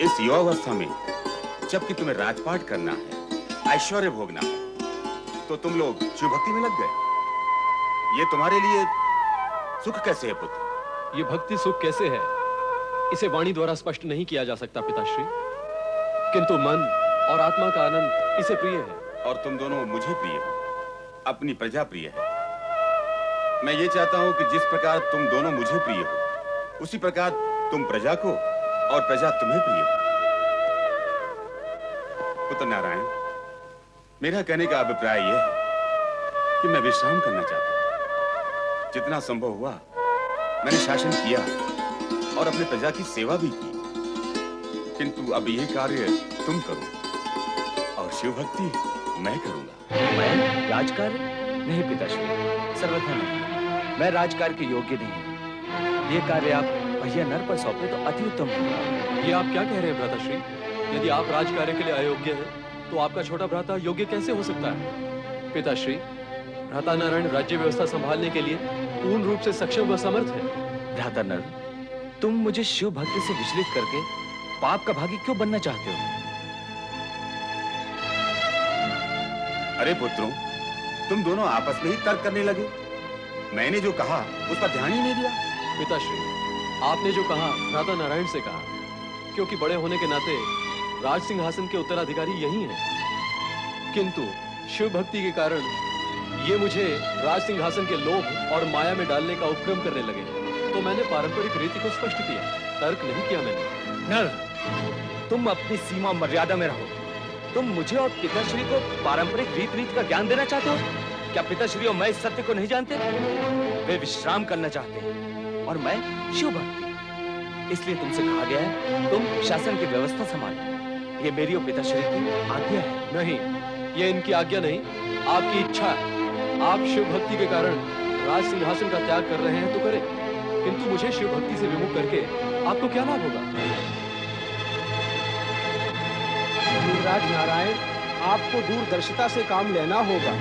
इस युवावस्था में जबकि तुम्हें राजपाट करना है, ऐश्वर्य भोगना है, तो तुम लोग शिव भक्ति में लग गए। ये तुम्हारे लिए सुख कैसे है पुत्र? ये भक्ति सुख कैसे है, इसे वाणी द्वारा स्पष्ट नहीं किया जा सकता पिताश्री, किंतु मन और आत्मा का आनंद इसे प्रिय है। और तुम दोनों मुझे प्रिय हो, अपनी प्रजा प्रिय है। मैं ये चाहता हूं कि जिस प्रकार तुम दोनों मुझे प्रिय हो, उसी प्रकार तुम प्रजा को और प्रजा तुम्हें प्रिय हो। पुत्र नारायण, मेरा कहने का अभिप्राय यह है कि मैं विश्राम करना चाहता हूं। जितना संभव हुआ मैंने शासन किया और अपने प्रजा की सेवा भी की, किंतु अब यह कार्य तुम करो और शिव भक्ति मैं करूंगा। मैं राजकार्य? नहीं पिताश्री, सर्वथा नहीं। मैं राजकार्य के योग्य नहीं हूँ। ये कार्य आप भैया नर पर सौंपे तो अति उत्तम होगा। ये आप क्या कह रहे हैं भ्राताश्री? यदि आप राजकार्य के लिए अयोग्य हैं, तो आपका छोटा भ्राता योग्य कैसे हो सकता है? पिताश्री, भ्राता नारायण राज्य व्यवस्था संभालने के लिए पूर्ण रूप से सक्षम व समर्थ है। भ्राता नर, तुम मुझे शिव भक्ति से विचलित करके पाप का भागी क्यों बनना चाहते हो? अरे पुत्रों, तुम दोनों आपस में ही तर्क करने लगे। मैंने जो कहा उस पर ध्यान ही नहीं दिया। पिताश्री, आपने जो कहा भ्राता नारायण से कहा, क्योंकि बड़े होने के नाते राज सिंहासन के उत्तराधिकारी यही हैं। किंतु शिव भक्ति के कारण ये मुझे राज सिंहासन के लोभ और माया में डालने का उपक्रम करने लगे, तो मैंने पारंपरिक रीति को स्पष्ट किया, तर्क नहीं किया मैंने। नर, तुम अपनी सीमा मर्यादा में रहो। तुम मुझे और पिताश्री को पारंपरिक रीत रीत का ज्ञान देना चाहते हो? क्या पिताश्री और मैं इस सत्य को नहीं जानते? वे विश्राम करना चाहते हैं और मैं शिव भक्ति। इसलिए तुमसे कहा गया है तुम शासन की व्यवस्था संभालो। ये मेरी और पिताश्री की आज्ञा है। नहीं, ये इनकी आज्ञा नहीं, आपकी इच्छा है। आप शिव भक्ति के कारण राज सिंहासन का त्याग कर रहे हैं तो करें, किंतु मुझे शिव भक्ति से विमुख करके आपको क्या लाभ होगा? राज नारायण, आपको दूरदर्शिता से काम लेना होगा।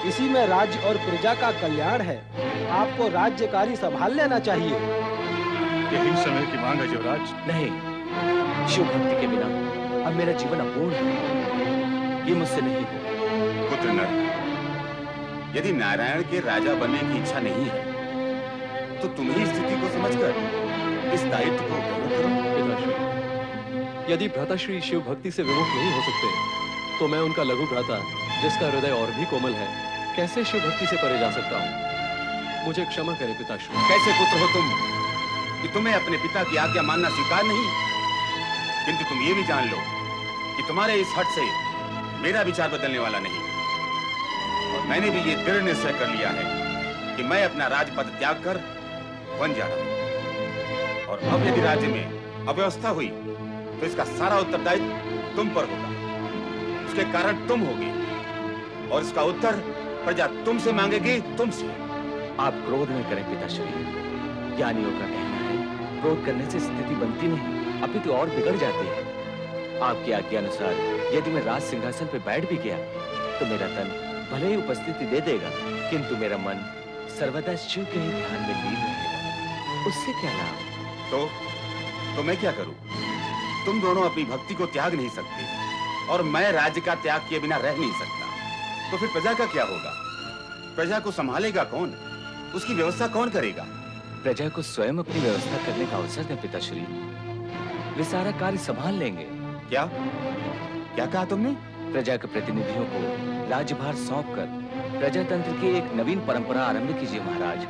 इसी में राज्य और प्रजा का कल्याण है। आपको राज्य कार्य संभाल लेना चाहिए। यही समय की मांग है युवराज। नहीं, शिव भक्ति के बिना अब मेरा जीवन अपूर्ण है। ये मुझसे नहीं होगा। पुत्र नर, यदि नारायण के राजा बनने की इच्छा नहीं है, तो तुम ही स्थिति को समझकर इस दायित्व को ग्रहण करो। पिताश्री, यदि भ्राताश्री शिव भक्ति से विमुख नहीं हो सकते, तो मैं उनका लघु भ्राता, जिसका हृदय और भी कोमल है, कैसे शिव भक्ति से परे जा सकता हूँ? मुझे क्षमा करें पिताश्री। कैसे पुत्र हो तुम कि तुम्हें अपने पिता की आज्ञा मानना स्वीकार नहीं? किंतु तुम ये भी जान लो कि तुम्हारे इस हट से मेरा विचार बदलने वाला नहीं, और मैंने भी ये दृढ़ निश्चय कर लिया है कि मैं अपना राजपद त्याग कर वन जा रहा हूं। और अब यदि राज्य में अव्यवस्था हुई तो इसका सारा उत्तरदायित्व तुम पर होगा। उसके कारण तुम होगे और इसका उत्तर प्रजा तुमसे मांगेगी, तुमसे। आप क्रोध न करें पिताश्री। ज्ञानियों का कहना है क्रोध करने से स्थिति बनती नहीं, अपितु और बिगड़ जाती है। आपकी आज्ञा अनुसार यदि मैं राज सिंहासन पर बैठ भी गया तो मेरा तन भले ही उपस्थिति दे देगा, किंतु मेरा मन सर्वदा शिव के ही ध्यान में लीन रहेगा। उससे क्या लाभ? तो मैं क्या करूं? तुम दोनों अपनी भक्ति को त्याग नहीं सकते और मैं राज्य का त्याग किए बिना रह नहीं सकता। तो फिर प्रजा का क्या होगा? प्रजा को संभालेगा कौन? उसकी व्यवस्था कौन करेगा? प्रजा को स्वयं अपनी व्यवस्था करने का अवसर दें पिताश्री। वे सारा कार्य संभाल लेंगे। क्या क्या कहा तुमने? प्रजा के प्रतिनिधियों को राज्यभार सौंपकर प्रजातंत्र की एक नवीन परंपरा आरंभ कीजिए महाराज।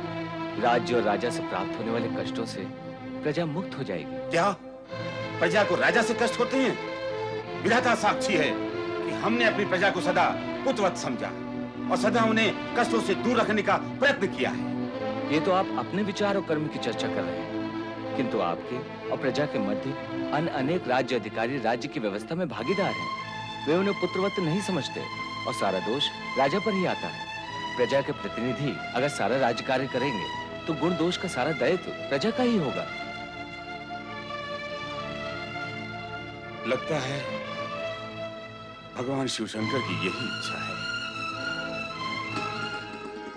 राज्य और राजा से प्राप्त होने वाले कष्टों से प्रजा मुक्त हो जाएगी। क्या प्रजा को राजा से कष्ट होते हैं? विधाता साक्षी है कि हमने अपनी प्रजा को सदा पुत्रवत समझा और सदा उन्हें कष्टों से दूर रखने का प्रयत्न किया है। ये तो आप अपने विचार और कर्म की चर्चा कर रहे हैं, किंतु आपके और प्रजा के मध्य अन्य अनेक राज्य अधिकारी राज्य की व्यवस्था में भागीदार हैं। वे उन्हें पुत्रवत नहीं समझते और सारा दोष राजा पर ही आता है। प्रजा के प्रतिनिधि अगर सारा राज्य कार्य करेंगे तो गुण दोष का सारा दायित्व प्रजा का ही होगा। लगता है भगवान शिव शंकर की यही इच्छा है।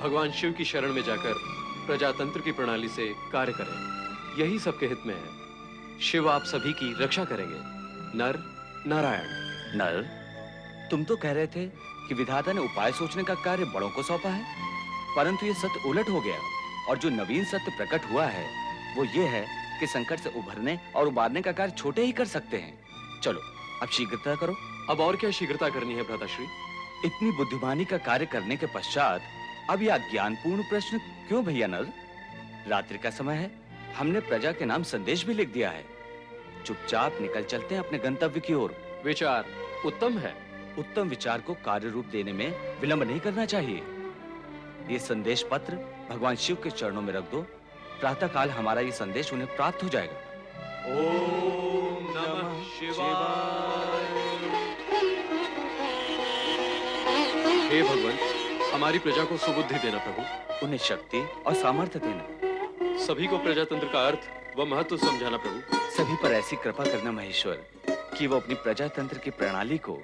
भगवान शिव की शरण में जाकर प्रजातंत्र की प्रणाली से कार्य करें। यही सबके हित में है। शिव आप सभी की रक्षा करेंगे। नर नारायण। नर, तुम तो कह रहे थे कि विधाता ने उपाय सोचने का कार्य बड़ों को सौंपा है, परंतु ये सत्य उलट हो गया और जो नवीन सत्य प्रकट हुआ है वो ये है कि संकट से उभरने और उबारने का कार्य छोटे ही कर सकते हैं। चलो अब शीघ्रता करो। अब और क्या शीघ्रता करनी है भ्राताश्री? इतनी बुद्धिमानी का कार्य करने के पश्चात अब यह ज्ञानपूर्ण प्रश्न क्यों भैया नर? रात्रि का समय है, हमने प्रजा के नाम संदेश भी लिख दिया है। चुपचाप निकल चलते हैं अपने गंतव्य की ओर। विचार उत्तम है। उत्तम विचार को कार्य रूप देने में विलंब नहीं करना चाहिए। ये संदेश पत्र भगवान शिव के चरणों में रख दो। प्रातः काल हमारा ये संदेश उन्हें प्राप्त हो जाएगा। ओम नमः शिवाय। हे भगवान, हमारी प्रजा को सुबुद्धि देना प्रभु। उन्हें शक्ति और सामर्थ्य देना। सभी को प्रजातंत्र का अर्थ व महत्व समझाना प्रभु। सभी पर ऐसी कृपा करना महेश्वर कि वो अपनी प्रजातंत्र की प्रणाली को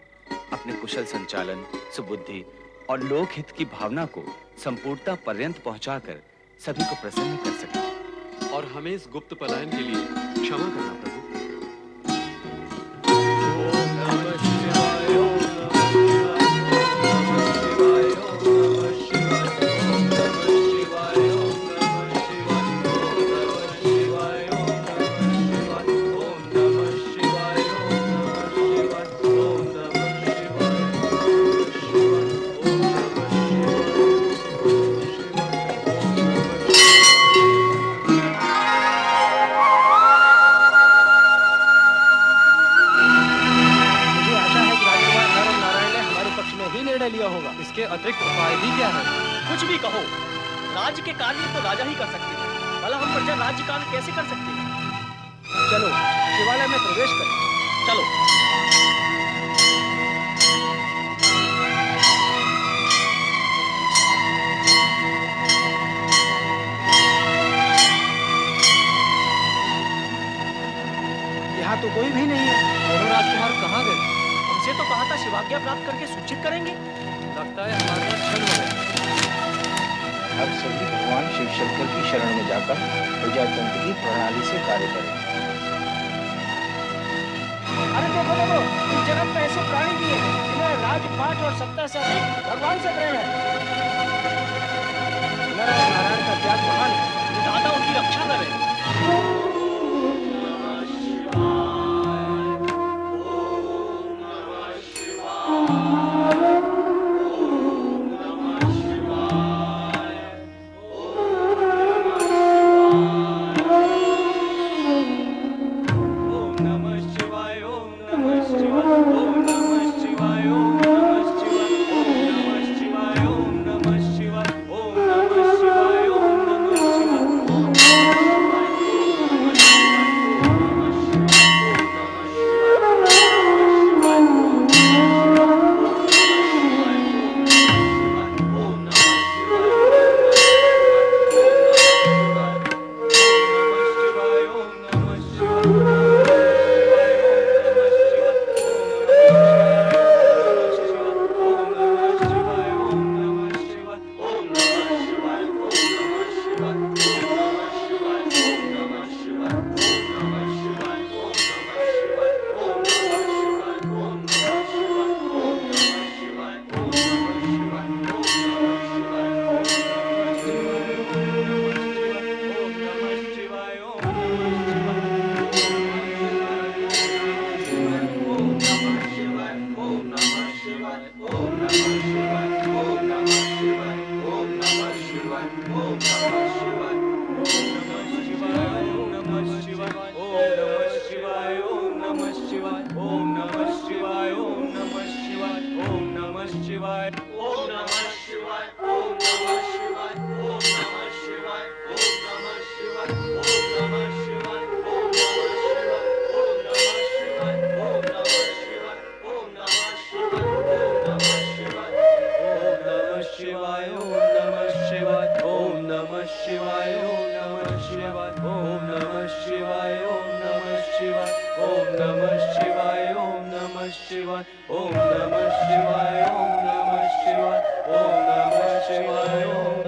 अपने कुशल संचालन, सुबुद्धि और लोकहित की भावना को संपूर्णता पर्यंत पहुंचाकर सभी को प्रसन्न कर सके। और हमें इस गुप्त पलायन के लिए क्षमा करना प्रभु। इसके अतिरिक्त उपाय भी क्या है? कुछ भी कहो, राज्य के कार्य तो राजा ही कर सकते हैं। भला हम प्रजा राज्य कार्य कैसे कर सकते हैं? चलो शिवालय में प्रवेश करें। चलो। यहाँ तो कोई भी नहीं है। दोनों राजकुमार कहाँ गए? हमसे तो कहा था शिवाज्ञा प्राप्त करके सूचित करेंगे। लगता है हमारा क्षण हो गया। अब सभी भगवान शिव शंकर की शरण में जाकर प्रजातंत्र की प्रणाली से कार्य करें। अरे देखो देखो, इस जगत में ऐसे प्राणी भी हैं जिन्हें राजपाट और सत्ता से अधिक भगवान से प्रेम है। नारायण का त्याग महान है। विधाता उनकी रक्षा करे। शिवाय ओम नमः शिवाय ओम नमः शिवाय ओम नमः शिवाय ओम